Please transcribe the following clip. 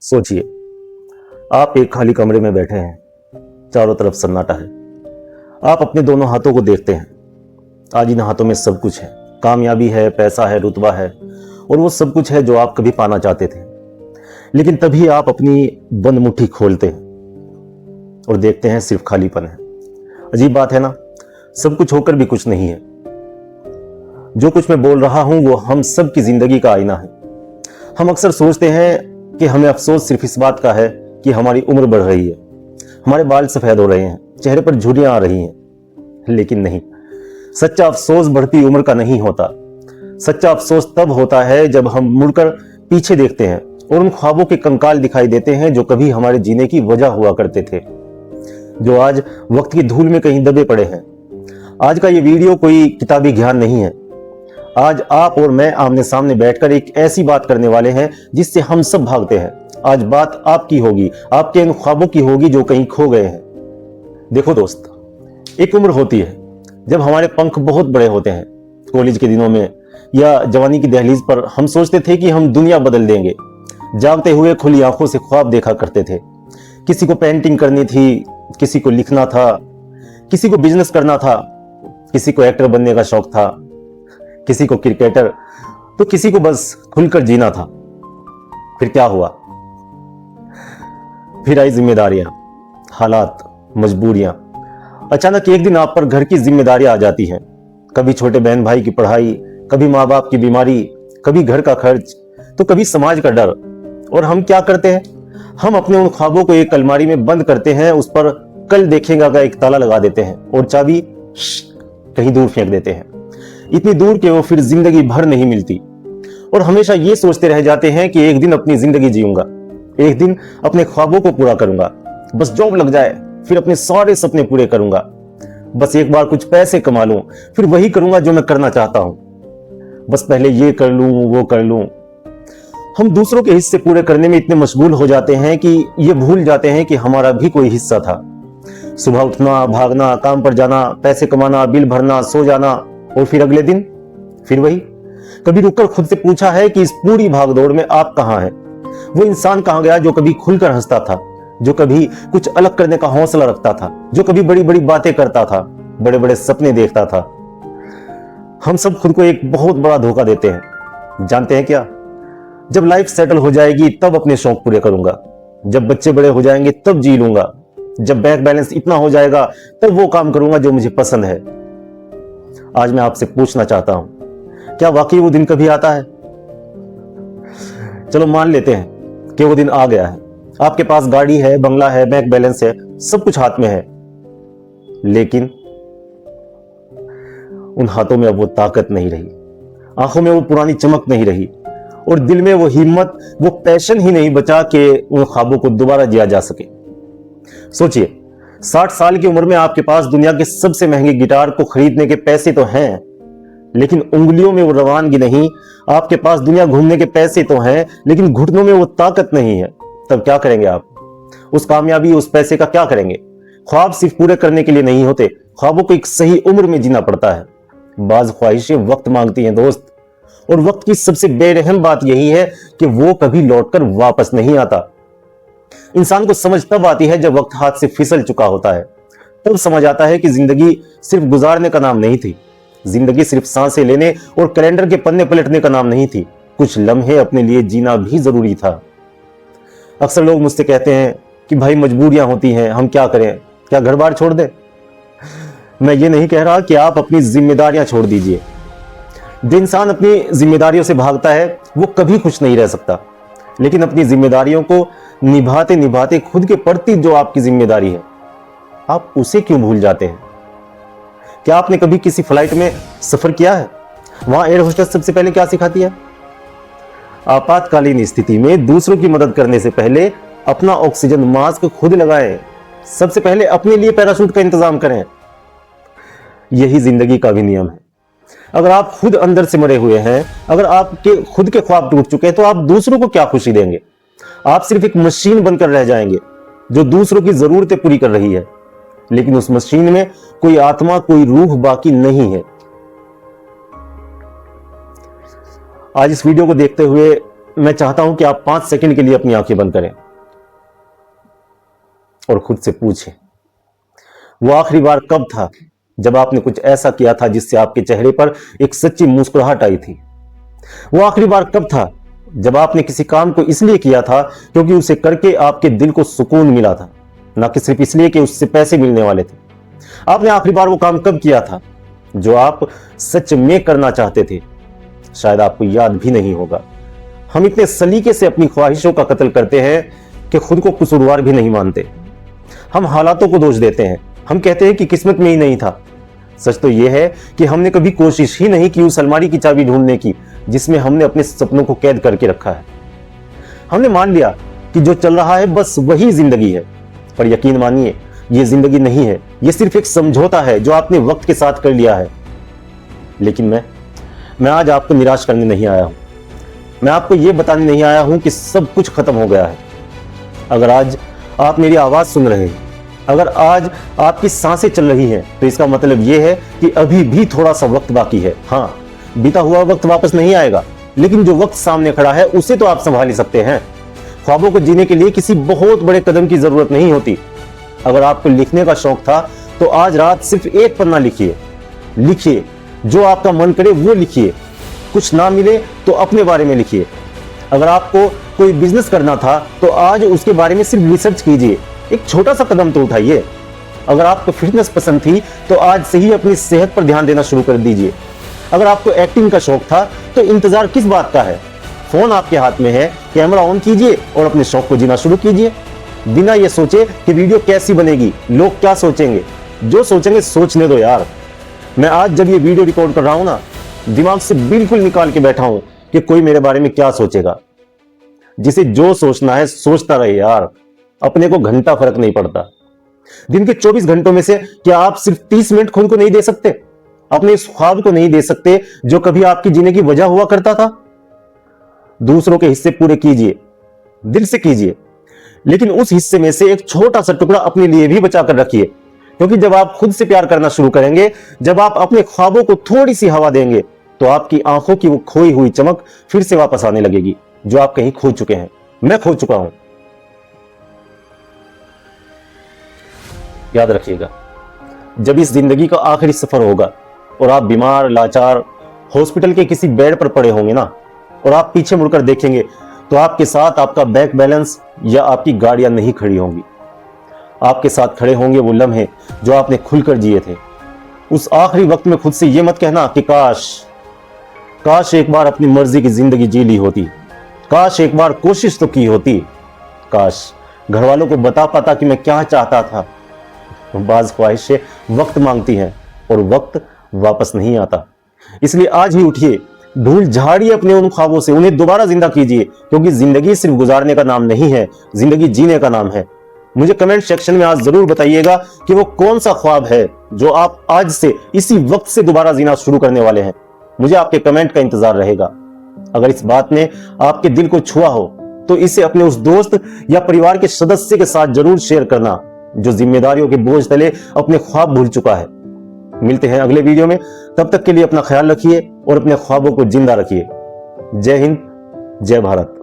सोचिए, आप एक खाली कमरे में बैठे हैं, चारों तरफ सन्नाटा है। आप अपने दोनों हाथों को देखते हैं। आज इन हाथों में सब कुछ है, कामयाबी है, पैसा है, रुतबा है और वो सब कुछ है जो आप कभी पाना चाहते थे। लेकिन तभी आप अपनी बंद मुट्ठी खोलते हैं और देखते हैं सिर्फ खालीपन है। अजीब बात है ना, सब कुछ होकर भी कुछ नहीं है। जो कुछ मैं बोल रहा हूं वो हम सब की जिंदगी का आईना है। हम अक्सर सोचते हैं कि हमें अफसोस सिर्फ इस बात का है कि हमारी उम्र बढ़ रही है, हमारे बाल सफेद हो रहे हैं, चेहरे पर झुर्रियां आ रही हैं। लेकिन नहीं, सच्चा अफसोस बढ़ती उम्र का नहीं होता। सच्चा अफसोस तब होता है जब हम मुड़कर पीछे देखते हैं और उन ख्वाबों के कंकाल दिखाई देते हैं जो कभी हमारे जीने की वजह हुआ करते थे, जो आज वक्त की धूल में कहीं दबे पड़े हैं। आज का ये वीडियो कोई किताबी ज्ञान नहीं है। आज आप और मैं आमने सामने बैठकर एक ऐसी बात करने वाले हैं जिससे हम सब भागते हैं। आज बात आपकी होगी, आपके इन ख्वाबों की होगी जो कहीं खो गए हैं। देखो दोस्त, एक उम्र होती है जब हमारे पंख बहुत बड़े होते हैं। कॉलेज के दिनों में या जवानी की दहलीज पर हम सोचते थे कि हम दुनिया बदल देंगे। जागते हुए खुली आंखों से ख्वाब देखा करते थे। किसी को पेंटिंग करनी थी, किसी को लिखना था, किसी को बिजनेस करना था, किसी को एक्टर बनने का शौक था, किसी को क्रिकेटर, तो किसी को बस खुलकर जीना था। फिर क्या हुआ? फिर आई जिम्मेदारियां, हालात, मजबूरियां। अचानक एक दिन आप पर घर की जिम्मेदारियां आ जाती हैं। कभी छोटे बहन भाई की पढ़ाई, कभी माँ बाप की बीमारी, कभी घर का खर्च, तो कभी समाज का डर। और हम क्या करते हैं? हम अपने उन ख्वाबों को एक अलमारी में बंद करते हैं, उस पर कल देखेंगे का एक ताला लगा देते हैं और चाबी कहीं दूर फेंक देते हैं। इतनी दूर कि वो फिर जिंदगी भर नहीं मिलती। और हमेशा ये सोचते रह जाते हैं कि एक दिन अपनी जिंदगी जीऊंगा, एक दिन अपने ख्वाबों को पूरा करूंगा, बस जॉब लग जाए, फिर अपने सारे सपने पूरे करूंगा, बस एक बार कुछ पैसे कमा लूं, फिर वही करूंगा जो मैं करना चाहता हूं, बस पहले ये कर लूं, वो कर लूं। हम दूसरों के हिस्से पूरे करने में इतने मशगूल हो जाते हैं कि ये भूल जाते हैं कि हमारा भी कोई हिस्सा था। सुबह उठना, भागना, काम पर जाना, पैसे कमाना, बिल भरना, सो जाना और फिर अगले दिन फिर वही। कभी रुककर खुद से पूछा है कि इस पूरी भागदौड़ में आप कहां हैं? वो इंसान कहां गया जो कभी खुलकर हंसता था, जो कभी कुछ अलग करने का हौसला रखता था, जो कभी बड़ी बड़ी बातें करता था, बड़े बड़े सपने देखता था? हम सब खुद को एक बहुत बड़ा धोखा देते हैं। जानते हैं क्या? जब लाइफ सेटल हो जाएगी तब अपने शौक पूरे करूंगा, जब बच्चे बड़े हो जाएंगे तब जी लूंगा, जब बैंक बैलेंस इतना हो जाएगा तब वो काम करूंगा जो मुझे पसंद है। आज मैं आपसे पूछना चाहता हूं, क्या वाकई वो दिन कभी आता है? चलो मान लेते हैं कि वो दिन आ गया है। आपके पास गाड़ी है, बंगला है, बैंक बैलेंस है, सब कुछ हाथ में है। लेकिन उन हाथों में अब वो ताकत नहीं रही, आंखों में वो पुरानी चमक नहीं रही और दिल में वो हिम्मत, वो पैशन ही नहीं बचा कि उन ख्वाबों को दोबारा जिया जा सके। सोचिए, 60 साल की उम्र में आपके पास दुनिया के सबसे महंगे गिटार को खरीदने के पैसे तो हैं, लेकिन उंगलियों में वो रवानगी नहीं। आपके पास दुनिया घूमने के पैसे तो हैं, लेकिन घुटनों में वो ताकत नहीं है। तब क्या करेंगे आप? उस कामयाबी, उस पैसे का क्या करेंगे? ख्वाब सिर्फ पूरे करने के लिए नहीं होते, ख्वाबों को एक सही उम्र में जीना पड़ता है। बाज ख्वाहिशें वक्त मांगती हैं दोस्त, और वक्त की सबसे बेरहम बात यही है कि वो कभी लौटकर वापस नहीं आता। इंसान को समझ तब आती है जब वक्त हाथ से फिसल चुका होता है। तब समझ आता है कि जिंदगी सिर्फ गुजारने का नाम नहीं थी, जिंदगी सिर्फ सांसें लेने और कैलेंडर के पन्ने पलटने का नाम नहीं थी। कुछ लम्हे अपने लिए जीना भी जरूरी था। अक्सर लोग मुझसे कहते हैं कि भाई मजबूरियां होती हैं, हम क्या करें, क्या घर बार छोड़ दें? मैं ये नहीं कह रहा कि आप अपनी जिम्मेदारियां छोड़ दीजिए। जो इंसान अपनी जिम्मेदारियों से भागता है वो कभी खुश नहीं रह सकता। लेकिन अपनी जिम्मेदारियों को निभाते निभाते खुद के प्रति जो आपकी जिम्मेदारी है, आप उसे क्यों भूल जाते हैं? क्या आपने कभी किसी फ्लाइट में सफर किया है? वहां एयर होस्टेस सबसे पहले क्या सिखाती है? आपातकालीन स्थिति में दूसरों की मदद करने से पहले अपना ऑक्सीजन मास्क खुद लगाएं। सबसे पहले अपने लिए पैराशूट का इंतजाम करें। यही जिंदगी का भी नियम है। अगर आप खुद अंदर से मरे हुए हैं, अगर आपके खुद के ख्वाब टूट चुके हैं, तो आप दूसरों को क्या खुशी देंगे? आप सिर्फ एक मशीन बनकर रह जाएंगे जो दूसरों की जरूरतें पूरी कर रही है, लेकिन उस मशीन में कोई आत्मा, कोई रूह बाकी नहीं है। आज इस वीडियो को देखते हुए मैं चाहता हूं कि आप 5 सेकंड के लिए अपनी आंखें बंद करें और खुद से पूछें, वो आखिरी बार कब था जब आपने कुछ ऐसा किया था जिससे आपके चेहरे पर एक सच्ची मुस्कुराहट आई थी? वो आखिरी बार कब था जब आपने किसी काम को इसलिए किया था क्योंकि उसे करके आपके दिल को सुकून मिला था, ना कि सिर्फ इसलिए कि उससे पैसे मिलने वाले थे? आपने आखिरी बार वो काम कब किया था जो आप सच में करना चाहते थे? शायद आपको याद भी नहीं होगा। हम इतने सलीके से अपनी ख्वाहिशों का कत्ल करते हैं कि खुद को कसूरवार भी नहीं मानते। हम हालातों को दोष देते हैं। हम कहते हैं कि किस्मत में ही नहीं था। सच तो यह है कि हमने कभी कोशिश ही नहीं की उस अलमारी की चाबी ढूंढने की जिसमें हमने अपने सपनों को कैद करके रखा है। हमने मान लिया कि जो चल रहा है बस वही जिंदगी है, पर यकीन मानिए ये जिंदगी नहीं है। ये सिर्फ एक समझौता है जो आपने वक्त के साथ कर लिया है। लेकिन मैं आज आपको निराश करने नहीं आया हूं। मैं आपको यह बताने नहीं आया हूं कि सब कुछ खत्म हो गया है। अगर आज आप मेरी आवाज सुन रहे हैं, अगर आज आपकी सांसें चल रही हैं, तो इसका मतलब यह है कि अभी भी थोड़ा सा वक्त बाकी है। हाँ, बीता हुआ वक्त वापस नहीं आएगा, लेकिन जो वक्त सामने खड़ा है उसे तो आप संभाल ही सकते हैं। ख्वाबों को जीने के लिए किसी बहुत बड़े कदम की जरूरत नहीं होती। अगर आपको लिखने का शौक था तो आज रात सिर्फ एक पन्ना लिखिए। लिखिए, जो आपका मन करे वो लिखिए। कुछ ना मिले तो अपने बारे में लिखिए। अगर आपको कोई बिजनेस करना था तो आज उसके बारे में सिर्फ रिसर्च कीजिए। एक छोटा सा कदम तो उठाइए। अगर आपको फिटनेस पसंद थी तो आज से ही अपनी सेहत पर ध्यान देना शुरू कर दीजिए। अगर आपको एक्टिंग का शौक था तो इंतजार किस बात का है? फोन आपके हाथ में है, कैमरा ऑन कीजिए और अपने शौक को जीना शुरू कीजिए, बिना ये सोचे कि वीडियो कैसी बनेगी, लोग क्या सोचेंगे। जो सोचेंगे सोचने दो यार। मैं आज जब ये वीडियो रिकॉर्ड कर रहा हूं ना, दिमाग से बिल्कुल निकाल के बैठा हूं कि कोई मेरे बारे में क्या सोचेगा। जिसे जो सोचना है सोचता रहे यार, अपने को घंटा फर्क नहीं पड़ता। दिन के 24 घंटों में से क्या आप सिर्फ 30 मिनट खुद को नहीं दे सकते? अपने इस ख्वाब को नहीं दे सकते जो कभी आपकी जीने की वजह हुआ करता था? दूसरों के हिस्से पूरे कीजिए, दिल से कीजिए, लेकिन उस हिस्से में से एक छोटा सा टुकड़ा अपने लिए भी बचा कर रखिए। क्योंकि जब आप खुद से प्यार करना शुरू करेंगे, जब आप अपने ख्वाबों को थोड़ी सी हवा देंगे, तो आपकी आंखों की वो खोई हुई चमक फिर से वापस आने लगेगी जो आप कहीं खो चुके हैं। मैं खो चुका हूं। याद रखिएगा, जब इस जिंदगी का आखिरी सफर होगा और आप बीमार, लाचार, हॉस्पिटल के किसी बेड पर पड़े होंगे ना, और आप पीछे मुड़कर देखेंगे तो आपके साथ आपका बैंक बैलेंस या आपकी गाड़ियां नहीं खड़ी होंगी। आपके साथ खड़े होंगे वो लम्हे जो आपने खुलकर जिए थे। उस आखिरी वक्त में खुद से ये मत कहना कि काश एक बार अपनी मर्जी की जिंदगी जी ली होती, काश एक बार कोशिश तो की होती, काश घर वालों को बता पाता कि मैं क्या चाहता था। बाज ख्वाहिशें वक्त मांगती हैं और वक्त वापस नहीं आता। इसलिए आज ही उठिए, धूल झाड़िए अपने उन ख्वाबों से, उन्हें दोबारा जिंदा कीजिए। क्योंकि जिंदगी सिर्फ गुजारने का नाम नहीं है, जिंदगी जीने का नाम है। मुझे कमेंट सेक्शन में आज जरूर बताइएगा कि वो कौन सा ख्वाब है जो आप आज से इसी वक्त से दोबारा जीना शुरू करने वाले हैं। मुझे आपके कमेंट का इंतजार रहेगा। अगर इस बात ने आपके दिल को छुआ हो तो इसे अपने उस दोस्त या परिवार के सदस्य के साथ जरूर शेयर करना जो जिम्मेदारियों के बोझ तले अपने ख्वाब भूल चुका है। मिलते हैं अगले वीडियो में। तब तक के लिए अपना ख्याल रखिए और अपने ख्वाबों को जिंदा रखिए। जय हिंद, जय भारत।